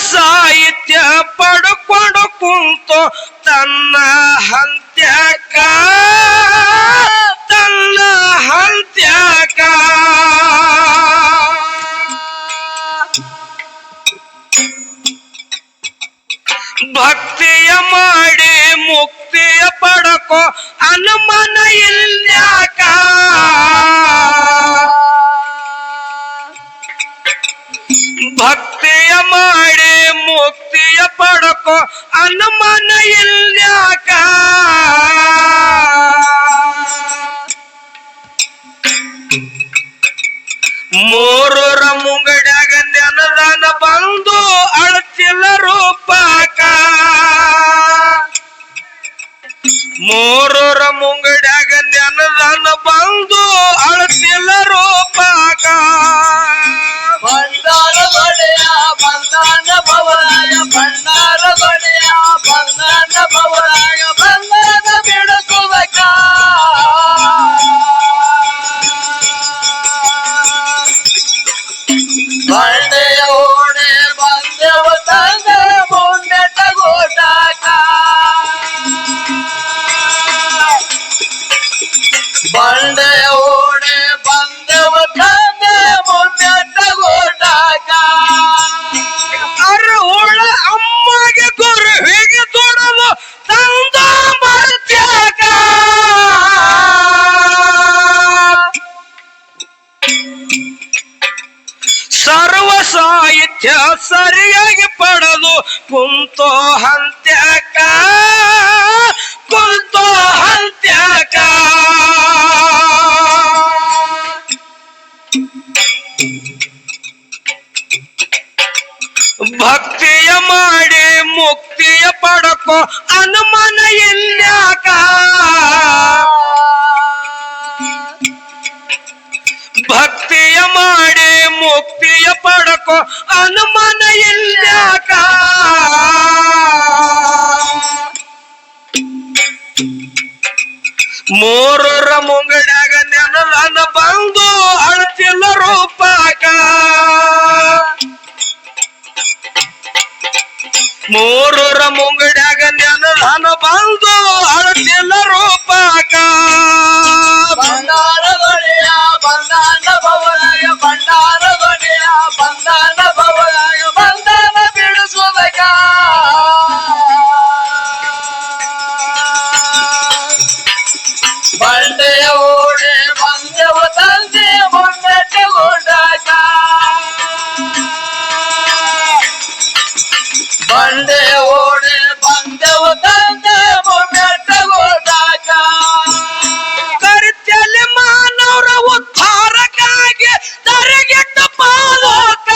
ಸಾಹಿತ್ಯ ಪಡ್ಕೊಂಡು ಕುಂತು ತನ್ನ ಹಂತ್ಯಕ ಭಕ್ತಿಯ ಮಾಡಿ ಮುಕ್ತಿಯ ಪಡಕೋ ಅನುಮಾನ ಇಲ್ಯಾಕ ಭಕ್ತಿಯ ಮಾಡಿ ಮುಕ್ತಿಯ ಪಡಕೋ ಅನುಮಾನ ಇಲ್ಯಾಕ ಮೂರರ ಮುಂಗಡ್ಯಾಗ ನೆನದಾನ ಬಂದು ಅಳತಿಲ್ಲ ರೂಪಕ ಮೂರರ ಮುಂಗಡ್ಯಾಗ ನೆನದಾನ ಬಂದು ಅಳತಿಲ್ಲ ರೂಪಕ ಭಂಡಾರ ಬಡೆಯ ಬಂದಾನ ಭವರಾಯ ಭಂಡಾರ ಬಡೆಯ ಬಂದಾನ ಭವರಾಯ ಬಂದಾನ ಬಿಡುಸುವಕ ಬಂಡೆಯ ಓಣೆ ಬಂದೆವ ತಂದ ಮುಂಡೆಟ ಗೋಟಾಕ ಬಂಡೆಯ ಓಣೆ ಬಂದೆವ ತಂದ ಮುಂಡೆಟ ಗೋಟಾಕ ಅರ್ಹುಳ ಅಮ್ಮಗೆ ಗುರುವಿಗೆ ತೊಡಲು ತಂದ ಮರ್ತ್ಯಾಕ ಸರ್ವ ಸಾಹಿತ್ಯ ಸರಿಯಾಗಿ ಪಡೆದು ಕುಂತೋ ಹಂತ್ಯಕ ಕುಂತೋ ಹಂತ್ಯಕ ಭಕ್ತಿಯ ಮಾಡಿ ಮುಕ್ತಿಯ ಪಡಕೋ ಅನುಮಾನ ಇಲ್ಯಾಕ ಭಕ್ತಿಯ ಮಾಡಿ ಮುಕ್ತಿಯ ಪಡಕೋ ಅನುಮಾನ ಇಲ್ಯಾಕ ಮೂರರ ಮುಂಗಡ್ಯಾಗ ನೆನದಾನ ಬಂದು ಅಳತಿಲ್ಲ ರೂಪಕ ಮೂರರ ಮುಂಗಡ್ಯಾಗ ನೆನದಾನ ಬಂದು ಅಳತಿಲ್ಲ ರೂಪಕ ಭಂಡಾರ ಬಡೆಯ ಬಂದಾನ ಭವರಾಯ ಭಂಡಾರ ಬಡೆಯ ಬಂದಾನ ಭವರಾಯ ಬಂದಾನ ಬಿಡಿಸುವಕ ಬಂಡೆಯ ಓಣೆ ಬಂದೆವ ತಂದೆ ಮುಂಡೆಟ ಗೋಟಾಕ ಬಂಡೆಯ ಓಣೆ ಬಂದೆವ ತಂದೆ ಮುಂಡೆಟ ಗೋಟಾಕ ಕರಿತಲೆ ಮಾನವರ ಉದ್ಧಾರಕ್ಕಾಗಿ ತರಗೆಟ್ಟ ಪಾಲಕ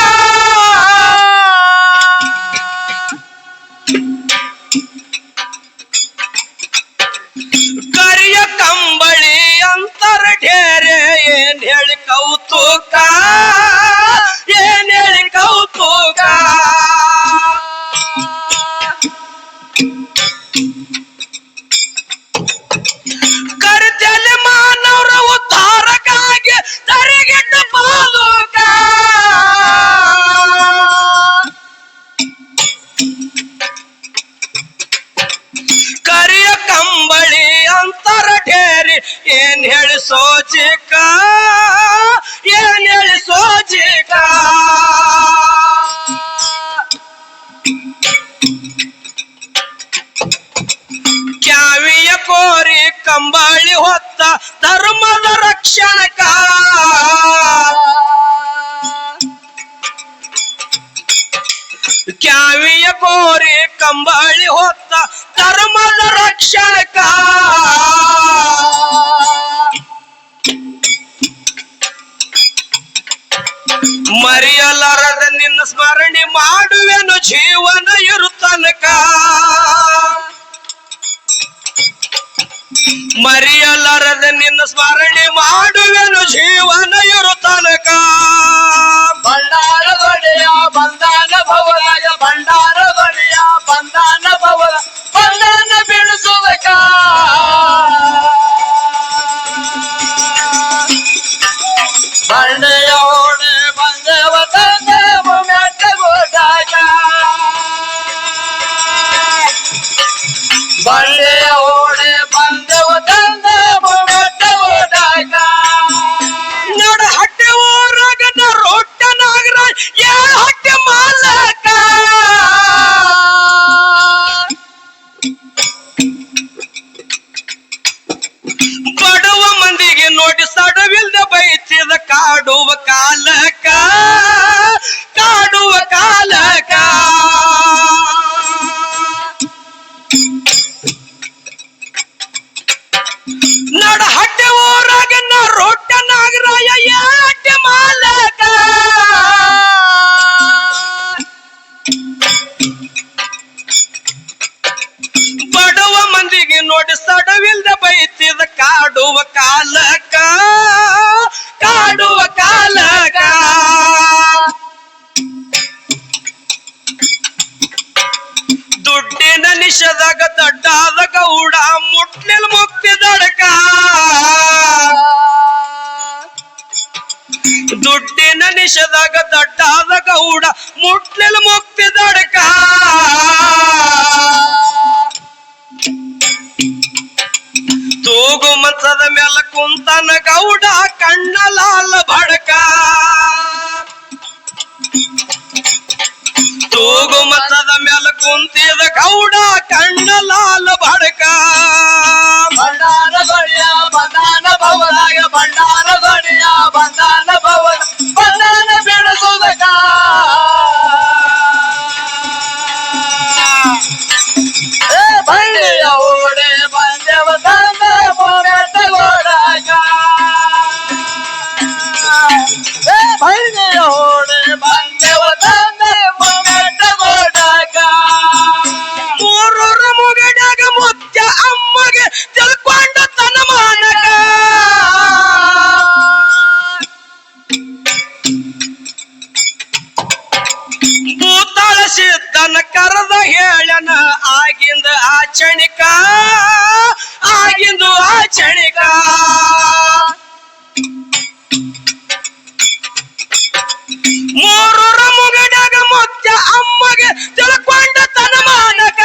ಕರಿಯ ಕಂಬಳಿ ಅಂತರ ಢೇರೆ ಏನ್ ಹೇಳಿ ಕೌತುಕ ಏನ್ ಹೇಳಿ ಕೌತುಕ ಕರಿತಲೆ ಮಾನವರ ಉದ್ಧಾರಕ್ಕಾಗಿ ತರಗೆಟ್ಟ ಪಾಲಕ ಕರಿಯ ಕಂಬಳಿ ಅಂತರ ಢೇರಿ ಏನ್ ಹೇಳಿ ಸೋಚಿಕ ಏನ್ ಹೇಳಿ ಸೋಚಿಕ ಕ್ಯಾವಿಯ ಕೋರಿ ಕಂಬಳಿ ಹೊತ್ತ ಧರ್ಮದ ರಕ್ಷಣಕ ಕ್ಯಾವಿಯ ಕೋರಿ ಕಂಬಳಿ ಹೊತ್ತ ಧರ್ಮದ ರಕ್ಷಣಕ ಮರೆಯಲಾರದ ನಿನ್ನ ಸ್ಮರಣೆ ಮಾಡುವೆನು ಜೀವನ ಇರುತ್ತನಕ ಮರೆಯಲಾರದ ನಿನ್ನ ಸ್ಮರಣೆ ಮಾಡುವೆನು ಜೀವನ ಇರುತ್ತನಕ ಭಂಡಾರ ಬಡೆಯ ಬಂದಾನ ಭವರಾಯ ಭಂಡಾರ ಬಡೆಯ ಬಂದಾನ ಭವರ ಬಂದಾನ ಬಿಡಿಸುವಕ ಬಂಡೆಯ ಓಣೆ ಬಂದೆವ ತಂದೆ ಮುಂಡೆಟ ಗೋಟಾಕ ನಿಷದಾಗ ದಡ್ಡಾದ ಗೌಡ ಮುಟ್ಲಿಲ್ ಮುಕ್ತಿ ದಡಕ ದುಡ್ಡಿನ ನಿಷದಾಗ ದಡ್ಡಾದ ಗೌಡ ಮುಟ್ಲಿಲ್ ಮುಕ್ತಿ ದಡಕ ತೂಗು ಮಸದ ಮೇಲ ಕುಂತನ ಗೌಡ ಕಣ್ಣ ಲಾಲ ಬಡಕ ತೂಗು ಮಸದ ಮೇಲ ಕುಂತಿದ ಗೌಡ ಕಣ್ಣ ಲಾಲ ಬಡಕ ಬಂಡಾರ ಬಡಿಯ ಬಂದಾನ ಭವನಾಗ ಬಂಡಾರ ಬಡಿಯ ಬಂದಾನ ಭವನ ಬಂದಾನ ಬಿಡಿಸುವುದಕ್ಕ ಬಂಡಿಯ ಓಡೆ ಬಂದೆವ ತಂದ ಮೊಗಟಗೋಡಾಗ ಬಂಡಿಯ ಓಡೆ ಬಂದೆವ ತಂದ ಮೊಗಟಗೋಡಾಗ ಮೂರೂರ ಮುಗಡ್ಯಾಗ ಮುತ್ಯ ಅಮ್ಮಗೆ ತಿಳ್ಕೊಂಡ ತನ ಮಾನಕ ಭೂತಾಳ ಸಿದ್ದನ ಕರೆದ ಹೇಳನ ಆಗಿಂದ ಆಚಣಿಕ ಆಗಿಂದು ಆಚಣಿಕ ಮೂರೂರ ಮುಗಡ್ಯಾಗ ಮುತ್ಯ ಅಮ್ಮಗೆ ತಿಳ್ಕೊಂಡ ತನ ಮಾನಕ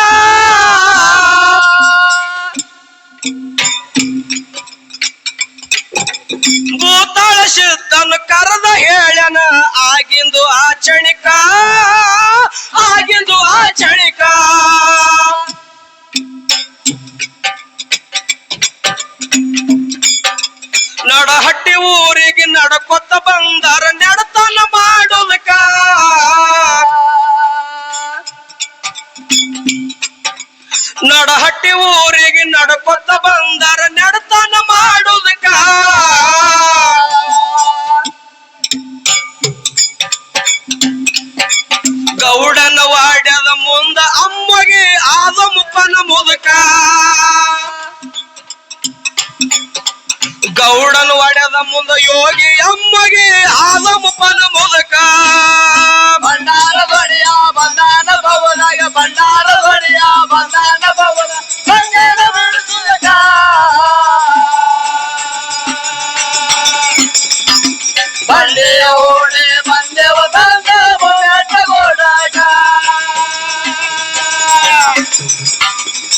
ಭೂತಾಳ ಸಿದ್ದನ ಕರೆದ ಹೇಳನ ಆಗಿಂದು ಆಚಣಿಕ ಆಗಿಂದು ಆಚಣಿಕ ನಡಹಟ್ಟಿ ಊರಿಗೆ ನಡ್ಕೊತ್ತ ಬಂದಾರ ನೆಡತನ ಮಾಡೋದಕ್ಕ ನಡಹಟ್ಟಿ ಊರಿಗೆ ನಡ್ಕೊತ್ತ ಬಂದಾರ ನೆಡತನ ಮಾಡೋದಕ್ಕ ಗೌಡನ ವಾಡ್ಯದ ಮುಂದ ಅಮ್ಮಗೆ ಆದ ಮುಪ್ಪನ ಮುದಕ ಗೌಡನ ವಾಡ್ಯದ ಮುಂದ ಯೋಗಿ ಅಮ್ಮಗೆ ಆದ ಮುಪ್ಪನ ಮುದಕ ಬಂಡಾರ ಬಡಿಯ ಬಂದಾನ ಭವನಾಗ ಬಂಡಾರ ಬಡಿಯ ಬಂದಾನ ಭವನ ಬಂಗಾರ ಬಿಡಿಸುವುದಕ್ಕ ಬಂಡಿಯ ಓಡೆ ಬಂದೆವ ತಂದ ಮೊಗಟಗೋಡಾಗ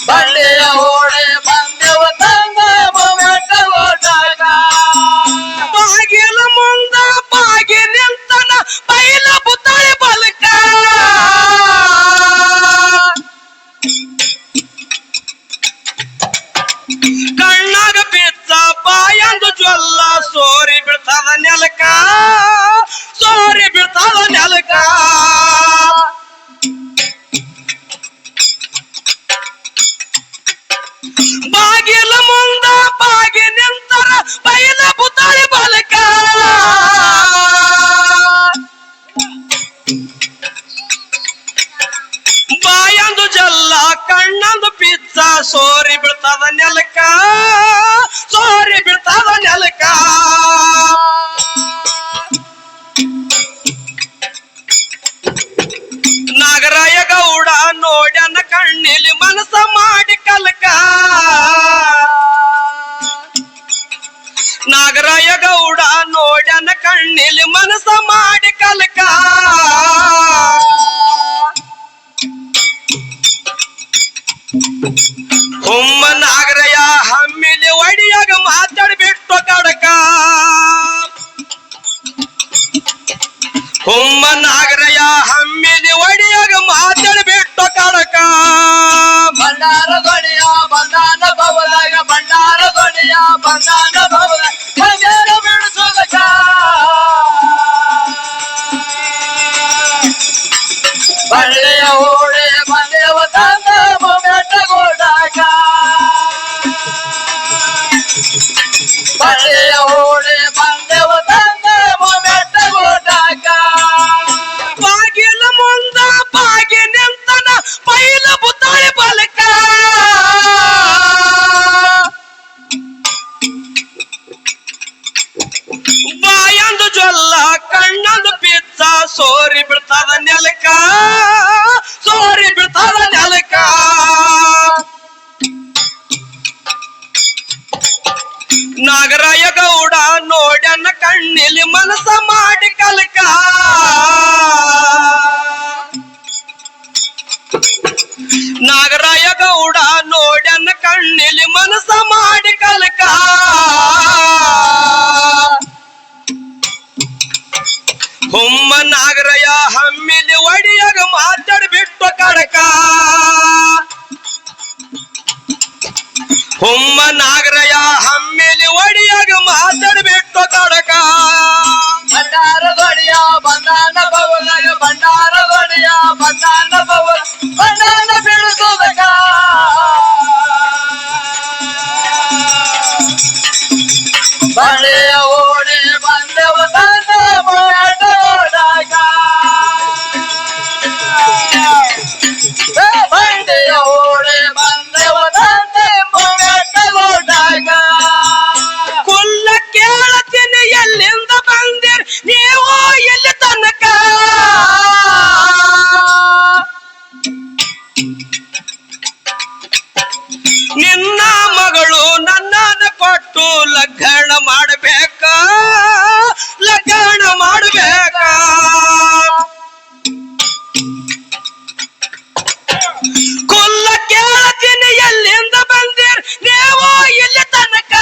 ಬಂಡಿಯ ಓಡೆ ಬಂದೆವ ತಂದ ಮೊಗಟಗೋಡಾಗ ಬಾಗಿಲ ಮುಂದ ಬಾಗಿ ನಿಂತನ ಬೈಲ ಬುತ್ತಳೆ ಬಲಕ ಕಣ್ಣಾಗ ಬಿತ್ತ ಬಾಯಂದು ಜ್ವಲ್ಲ ಸೋರಿ ಬೀಳ್ತದ ನೆಲಕ ಸೋರಿ ಬೀಳ್ತದ ನೆಲಕ ಬಾಗಿಲ ಮುಂದ ಬಾಗಿ ನಿಂತರ ಬೈಲ ಬುತ್ತಳೆ ಬಲಕ ಬಾಯಂದು ಜಲ್ಲ ಕಣ್ಣಂದು ಪಿಚ್ಚ ಸೋರಿ ಬೀಳ್ತದ ನೆಲಕ ಸೋರಿ ಬೀಳ್ತದ ನೆಲಕ ನಾಗರಾಯ ಗೌಡ ನೋಡ್ಯನ ಕಣ್ಣಿಲಿ ಮನಸ ಮಾಡಿ ಕಲಕ ನಾಗರಾಯ ಗೌಡ ನೋಡ್ಯನ ಕಣ್ಣಿಲಿ ಮನಸ ಮಾಡಿ ಕಲಕ ಹುಮ್ಮ ನಾಗರಯ ಹಮ್ಮಿಲಿ ಒಡಿಯಾಗ ಮಾತಾಡ್ಬಿಟ್ಟು ಕಡಕ ಹುಮ್ಮ ನಾಗರಯ ಹಮ್ಮಿಲಿ ಒಡಿಯಾಗ ಮಾತಾಡ್ಬಿಟ್ಟು ಕಡಕ ಬಂಡಾರ ಬಡಿಯ ಬಂದಾನ ಭವನಾಗ ಬಂಡಾರ ಬಡಿಯ ಬಂದಾನ ಭವನ ಬಂಗಾರ ಬಿಡಿಸುವುದಕ್ಕ ಬಂಡೆಯ ಓಡೆ ಬಂದೆವ ತಂದ ಮೊಗಟಗೋಡಾಗ ಬಂಡೆಯ ಓಡೆ ಬಂದೆವ ತಂದ ಮೊಗಟಗೋಡಾಗ ಬಾಗಿಲ ಮುಂದ ಬಾಗಿ ನಿಂತನ ಬೈಲ ಬುತ್ತಳೆ ಬಲಕ ಬಾಯಂದು ಜ್ವಲ್ಲ ಕಣ್ಣಂದು ಪಿತ್ತ ಸೋರಿ ಬೀಳ್ತದ ನೆಲಕ ಸೋರಿ ಬೀಳ್ತದ ನೆಲಕ ಕಣ್ಣಿಲಿ ಮನಸ ಮಾಡಿ ಕಲಕ ಹುಮ್ಮ ನಾಗರಯ ಹಮ್ಮಿಲಿ ಒಡಿಯಾಗ ಮಾತಾಡ್ಬಿಟ್ಟು ಕಡಕ ಹುಮ್ಮ ನಾಗರಯ ಹಮ್ಮಿಲಿ ಒಡಿಯಾಗ ಮಾತಾಡ್ಬಿಟ್ಟು ಕಡಕ ಭಂಡಾರ ದೊಡೆಯ ಬಂದಾನ ಬವಲಾಗ ಭಂಡಾರ ದೊಡೆಯ ಬಂದಾನ ಬವಲ ಬಂದಾನ ಬೀಳಿಸೋದಕ ಬಳೆಯ ಓಡಿ ಬಂದೆವ ತಂದ ಮೊಮ್ಮೆಟ್ಟಗೋಡಾಗ ಬಂಡೆಯ ಓಡಿ ಬಂದೆವ ತಂದ ಮೊಮ್ಮೆಟ್ಟಗೋಡಾಗ ಕುಲ್ಲ ಕೇಳತೀನಿ ಎಲ್ಲಿಂದ ಬಂದಿರ್ ನೀವು ಎಲ್ಲಿ ತನಕ ನಿನ್ನ ಮಗಳು ನನ್ನನ್ನು ಕೊಟ್ಟು ಲಗ್ನ ಮಾಡಬೇಕ ಲಗ್ನ ಮಾಡಬೇಕ ಕುಲ್ಲ ಕೇಳತೀನಿ ಎಲ್ಲಿಂದ ಬಂದಿರ್ ನೀವು ಎಲ್ಲಿ ತನಕ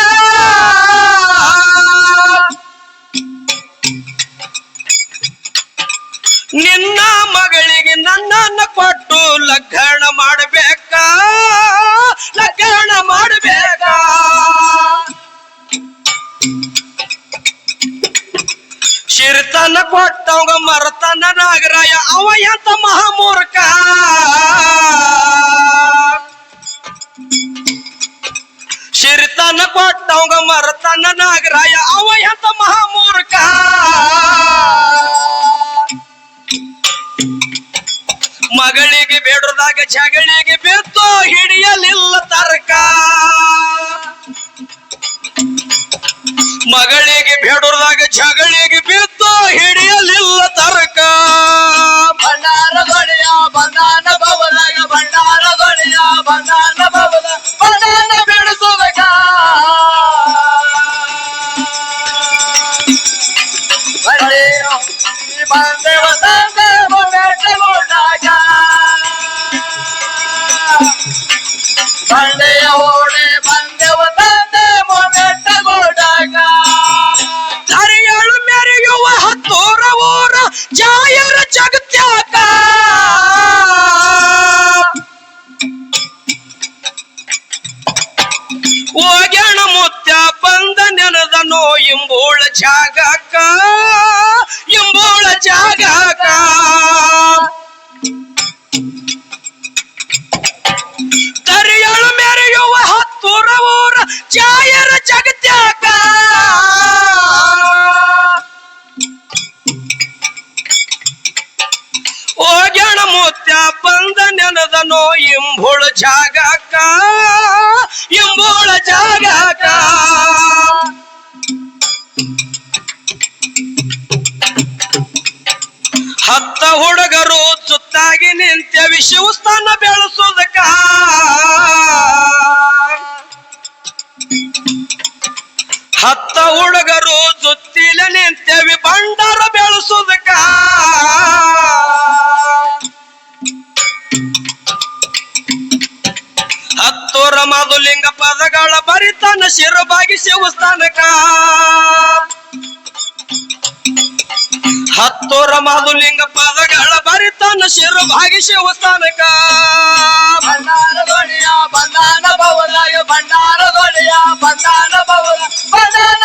ನಿನ್ನ ಮಗಳಿಗೆ ನನ್ನನ್ನು ಕೊಟ್ಟು ಲಗ್ನ ಮಾಡಬೇಕ ಲಗ್ನ ಮಾಡಬೇಕ ಶಿರ್ತನ ಕೊಟ್ಟವಂಗ ಮರತನ ನಾಗರಾಯ ಅವ ಎಂತ ಮಹಾಮೂರ್ಖ ಶಿರ್ತನ ಕೊಟ್ಟವಂಗ ಮರತನ ನಾಗರಾಯ ಅವ ಎಂತ ಮಹಾಮೂರ್ಖ ಮಗಳಿಗೆ ಬೇಡದಾಗ ಜಗಳಿಗೆ ಬಿದ್ದು ಹಿಡಿಯಲಿಲ್ಲ ತರ್ಕ ಮಗಳಿಗೆ ಬೇಡದಾಗ ಜಗಳಿಗೆ ಬಿದ್ದು ಹಿಡಿಯಲಿಲ್ಲ ತರ್ಕ ಭಂಡಾರ ದೊಡೆಯ ಬಂದಾನ ಬವಲಾಗ ಭಂಡಾರ ದೊಡೆಯ ಬಂದಾನ ಬವಲ ಬಂದಾನ ಬೀಳಿಸೋದಕ ಬಳೆಯ ಬಂದೆವ ತಂದ ಮೊಮ್ಮೆಟ್ಟಗೋಡಾಗ ಬಂಡೆಯ ಓಡಿ ಬಂದೆವ ತಂದ ಮೊಮ್ಮೆಟ್ಟಗೋಡಾಗ ಹರಿಯಳು ಮೆರೆಯುವ ಹತ್ತೂರ ಊರ ಜಾಯರ ಜಗತ್ಯಾಕ ಓಗ್ಯಾಣ ಮುತ್ಯ ಬಂದ ನೆನದನೋ ಇಂಬೋಳ ಜಾಗಕ್ಕ ಇಂಬೋಳ ಜಾಗಕ್ಕ ತರಿಯಳು ಮೆರೆಯುವ ಹತ್ತೂರ ಊರ ಜಾಯರ ಜಗತ್ಯಾಕ ಓಗ್ಯಾಣ ಮುತ್ಯ ಬಂದ ನೆನದನೋ ಇಂಬೋಳ ಜಾಗಕ್ಕ ಇಂಬೋಳ ಜಾಗಕ್ಕ ಹತ್ತ ಹುಡುಗರು ಸುತ್ತಾಗಿ ನಿಂತವಿ ಶಿವಸ್ಥಾನ ಬೆಳೆಸೋದಕ್ಕ ಹತ್ತ ಹುಡುಗರು ಸುತ್ತಿಲ ನಿಂತವಿ ಭಂಡಾರ ಬೆಳೆಸೋದಕ್ಕ ಹತ್ತೂರ ಮಧುಲಿಂಗ ಪದಗಳ ಬರಿತಾನ ಶಿರಬಾಗಿ ಶಿವಸ್ಥಾನಕ ಹತ್ತೂರ ಮಧುಲಿಂಗ ಪದಗಳ ಬರಿತಾನ ಶಿರಬಾಗಿ ಶಿವಸ್ಥಾನಕ ಭಂಡಾರ ದೊಡೆಯ ಬಂದಾನ ಬವಲಾಗ ಭಂಡಾರ ದೊಡೆಯ ಬಂದಾನ ಬವಲ ಬಂದಾನ